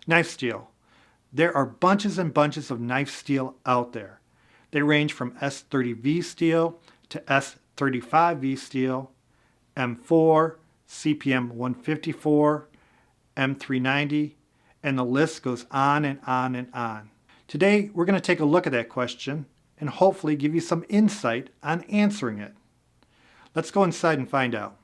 Knife steel. There are bunches and bunches of knife steel out there. They range from S30V steel to S35V steel, M4, CPM 154, M390, and the list goes on and on and on. Today, we're going to take a look at that question and hopefully give you some insight on answering it. Let's go inside and find out.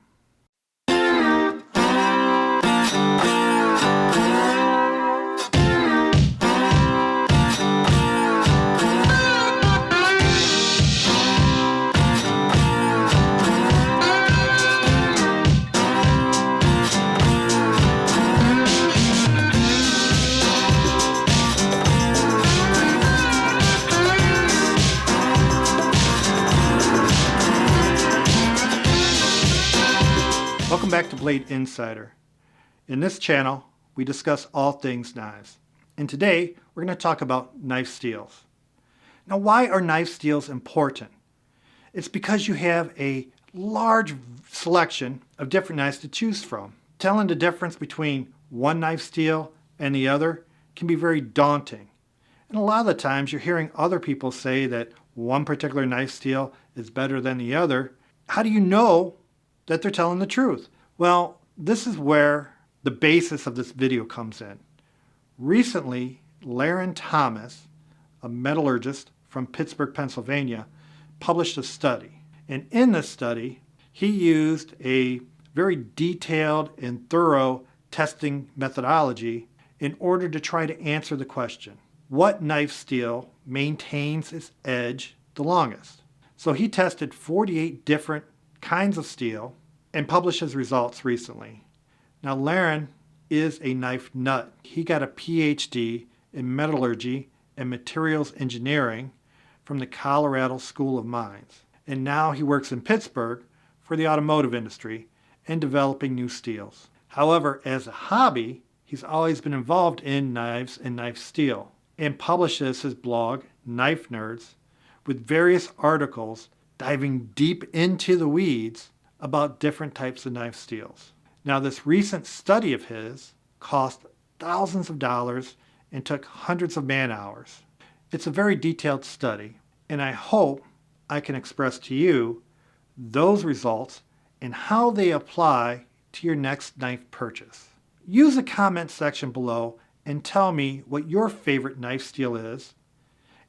Welcome back to Blade Insider. In this channel, we discuss all things knives. And today, we're going to talk about knife steels. Now, why are knife steels important? It's because you have a large selection of different knives to choose from. Telling the difference between one knife steel and the other can be very daunting. And a lot of the times, you're hearing other people say that one particular knife steel is better than the other. How do you know that they're telling the truth? Well, this is where the basis of this video comes in. Recently, Larrin Thomas, a metallurgist from Pittsburgh, Pennsylvania, published a study. And in this study, he used a very detailed and thorough testing methodology in order to try to answer the question, what knife steel maintains its edge the longest? So he tested 48 different kinds of steel and published his results recently. Now, Larrin is a knife nut. He got a PhD in metallurgy and materials engineering from the Colorado School of Mines. And now he works in Pittsburgh for the automotive industry and developing new steels. However, as a hobby, he's always been involved in knives and knife steel and publishes his blog, Knife Nerds, with various articles diving deep into the weeds about different types of knife steels. Now, this recent study of his cost thousands of dollars and took hundreds of man-hours. It's a very detailed study, and I hope I can express to you those results and how they apply to your next knife purchase. Use the comment section below and tell me what your favorite knife steel is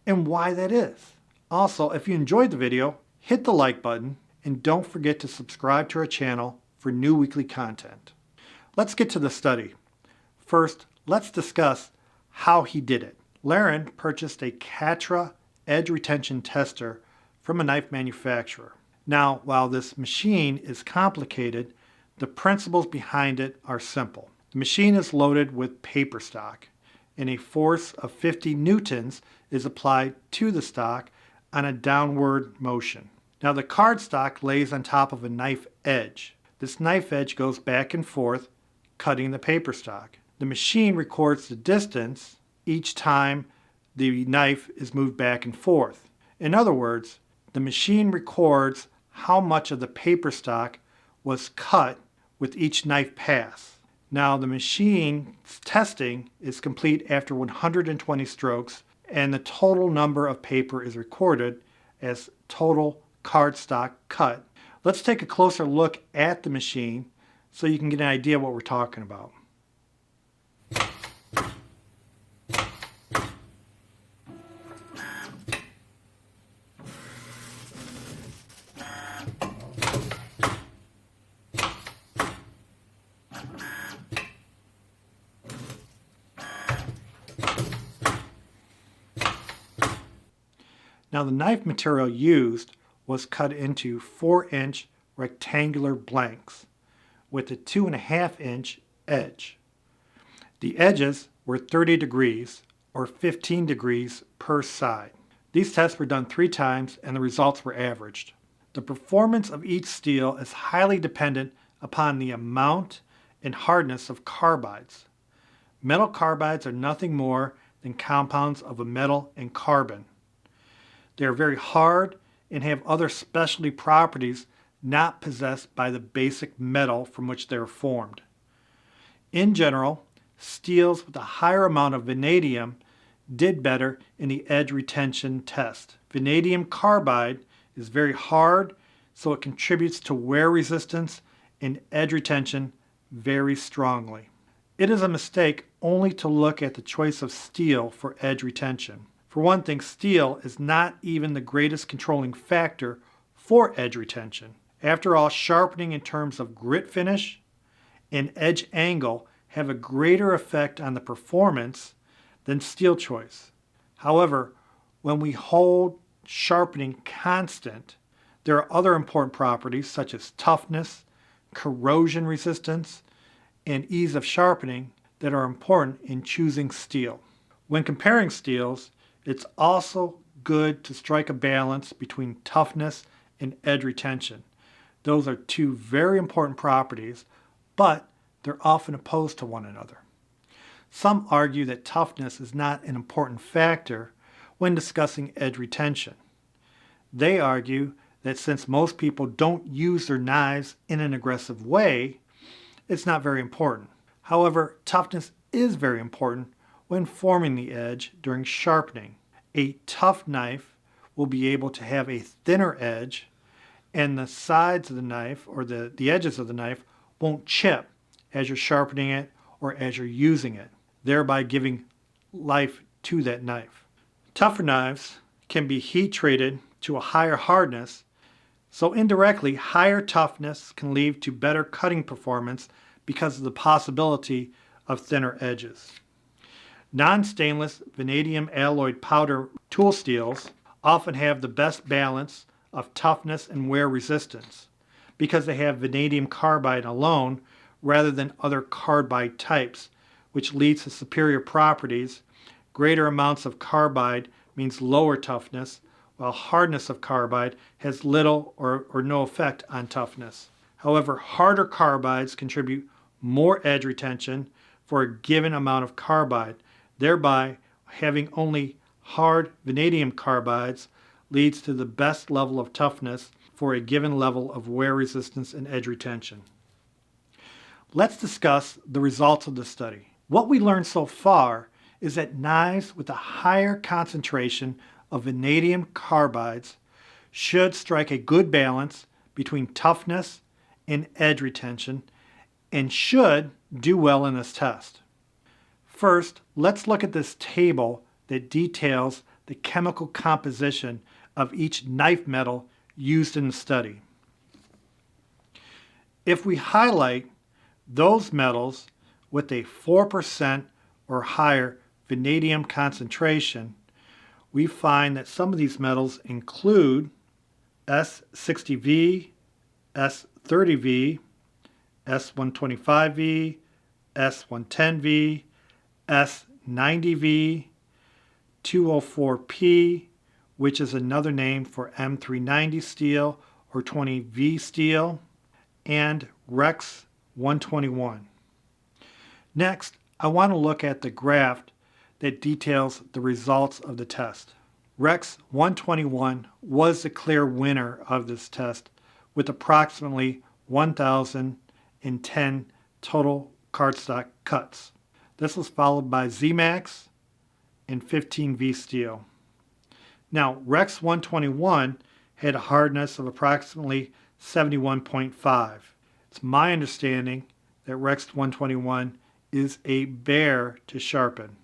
and why that is. Also, if you enjoyed the video, hit the like button and don't forget to subscribe to our channel for new weekly content. Let's get to the study. First, let's discuss how he did it. Larrin purchased a Catra edge retention tester from a knife manufacturer. Now, while this machine is complicated, the principles behind it are simple. The machine is loaded with paper stock, and a force of 50 newtons is applied to the stock on a downward motion. Now, the cardstock lays on top of a knife edge. This knife edge goes back and forth, cutting the paper stock. The machine records the distance each time the knife is moved back and forth. In other words, the machine records how much of the paper stock was cut with each knife pass. Now, the machine's testing is complete after 120 strokes, and the total number of paper is recorded as total cardstock cut. Let's take a closer look at the machine so you can get an idea what we're talking about. Now, the knife material used was cut into 4-inch rectangular blanks with a 2.5-inch edge. The edges were 30 degrees or 15 degrees per side. These tests were done 3 times and the results were averaged. The performance of each steel is highly dependent upon the amount and hardness of carbides. Metal carbides are nothing more than compounds of a metal and carbon. They are very hard and have other specialty properties not possessed by the basic metal from which they are formed. In general, steels with a higher amount of vanadium did better in the edge retention test. Vanadium carbide is very hard, so it contributes to wear resistance and edge retention very strongly. It is a mistake only to look at the choice of steel for edge retention. For one thing, steel is not even the greatest controlling factor for edge retention. After all, sharpening in terms of grit finish and edge angle have a greater effect on the performance than steel choice. However, when we hold sharpening constant, there are other important properties such as toughness, corrosion resistance, and ease of sharpening that are important in choosing steel. When comparing steels, it's also good to strike a balance between toughness and edge retention. Those are two very important properties, but they're often opposed to one another. Some argue that toughness is not an important factor when discussing edge retention. They argue that since most people don't use their knives in an aggressive way, it's not very important. However, toughness is very important when forming the edge during sharpening. A tough knife will be able to have a thinner edge, and the sides of the knife or the edges of the knife won't chip as you're sharpening it or as you're using it, thereby giving life to that knife. Tougher knives can be heat treated to a higher hardness, so indirectly higher toughness can lead to better cutting performance because of the possibility of thinner edges. Non-stainless vanadium alloyed powder tool steels often have the best balance of toughness and wear resistance because they have vanadium carbide alone rather than other carbide types, which leads to superior properties. Greater amounts of carbide means lower toughness, while hardness of carbide has little or no effect on toughness. However, harder carbides contribute more edge retention for a given amount of carbide. Thereby, having only hard vanadium carbides leads to the best level of toughness for a given level of wear resistance and edge retention. Let's discuss the results of the study. What we learned so far is that knives with a higher concentration of vanadium carbides should strike a good balance between toughness and edge retention and should do well in this test. First, let's look at this table that details the chemical composition of each knife metal used in the study. If we highlight those metals with a 4% or higher vanadium concentration, we find that some of these metals include S60V, S30V, S125V, S110V, S90V, 204P, which is another name for M390 steel or 20V steel, and Rex 121. Next, I want to look at the graph that details the results of the test. Rex 121 was the clear winner of this test with approximately 1,010 total cardstock cuts. This was followed by ZMAX and 15V steel. Now, Rex 121 had a hardness of approximately 71.5. It's my understanding that Rex 121 is a bear to sharpen.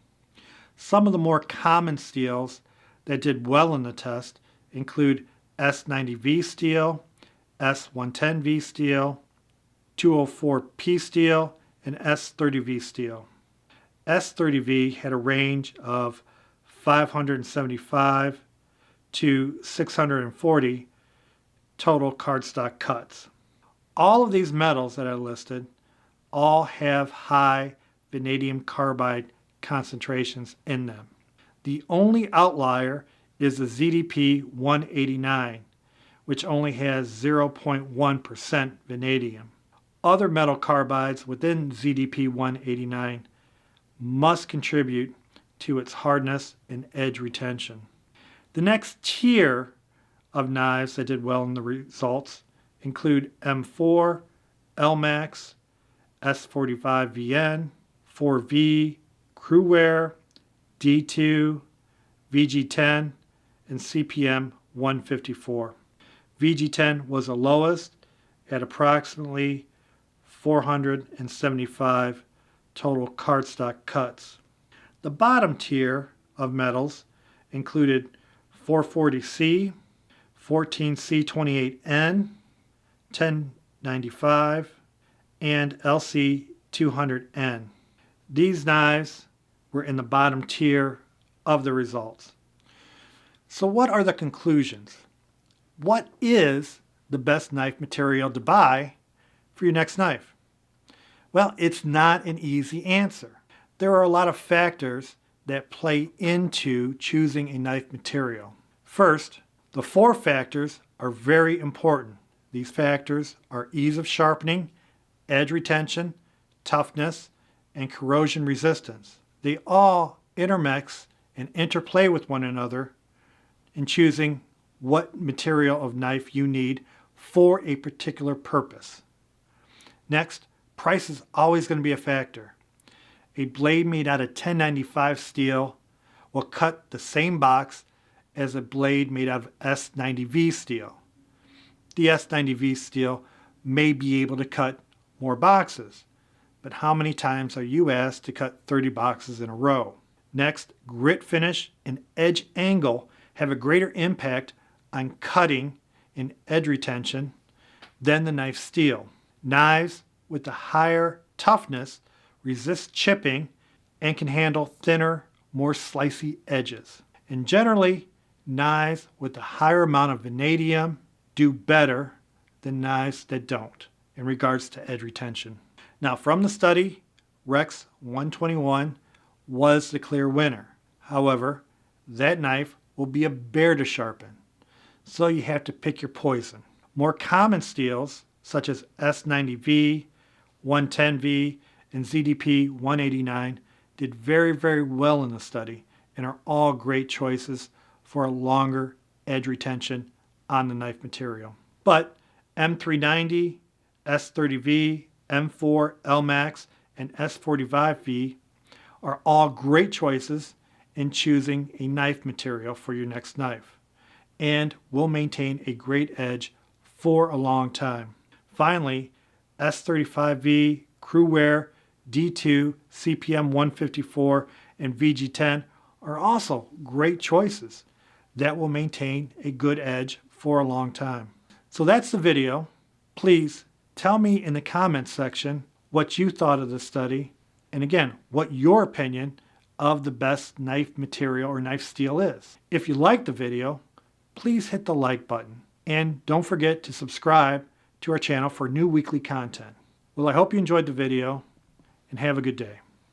Some of the more common steels that did well in the test include S90V steel, S110V steel, 204P steel, and S30V steel. S30V had a range of 575 to 640 total cardstock cuts. All of these metals that I listed all have high vanadium carbide concentrations in them. The only outlier is the ZDP 189, which only has 0.1% vanadium. Other metal carbides within ZDP 189 must contribute to its hardness and edge retention. The next tier of knives that did well in the results include M4, LMAX, S45VN, 4V, Crewware, D2, VG10, and CPM 154. VG10 was the lowest at approximately 475 total cardstock cuts. The bottom tier of metals included 440C, 14C28N, 1095, and LC200N. These knives were in the bottom tier of the results. So what are the conclusions? What is the best knife material to buy for your next knife? Well, it's not an easy answer. There are a lot of factors that play into choosing a knife material. First, the 4 factors are very important. These factors are ease of sharpening, edge retention, toughness, and corrosion resistance. They all intermix and interplay with one another in choosing what material of knife you need for a particular purpose. Next, price is always going to be a factor. A blade made out of 1095 steel will cut the same box as a blade made out of S90V steel. The S90V steel may be able to cut more boxes, but how many times are you asked to cut 30 boxes in a row? Next, grit finish and edge angle have a greater impact on cutting and edge retention than the knife steel. Knives with the higher toughness resist chipping and can handle thinner, more slicey edges. And generally, knives with the higher amount of vanadium do better than knives that don't in regards to edge retention. Now, from the study, Rex 121 was the clear winner. However, that knife will be a bear to sharpen, so you have to pick your poison. More common steels, such as S90V, 110V, and ZDP 189, did very, very well in the study and are all great choices for a longer edge retention on the knife material. But M390, S30V, M4, LMAX, and S45V are all great choices in choosing a knife material for your next knife and will maintain a great edge for a long time. Finally, S35V, Crewware, D2, CPM 154, and VG10 are also great choices that will maintain a good edge for a long time. So that's the video. Please tell me in the comments section what you thought of the study, and again, what your opinion of the best knife material or knife steel is. If you liked the video, please hit the like button and don't forget to subscribe to our channel for new weekly content. Well, I hope you enjoyed the video and have a good day.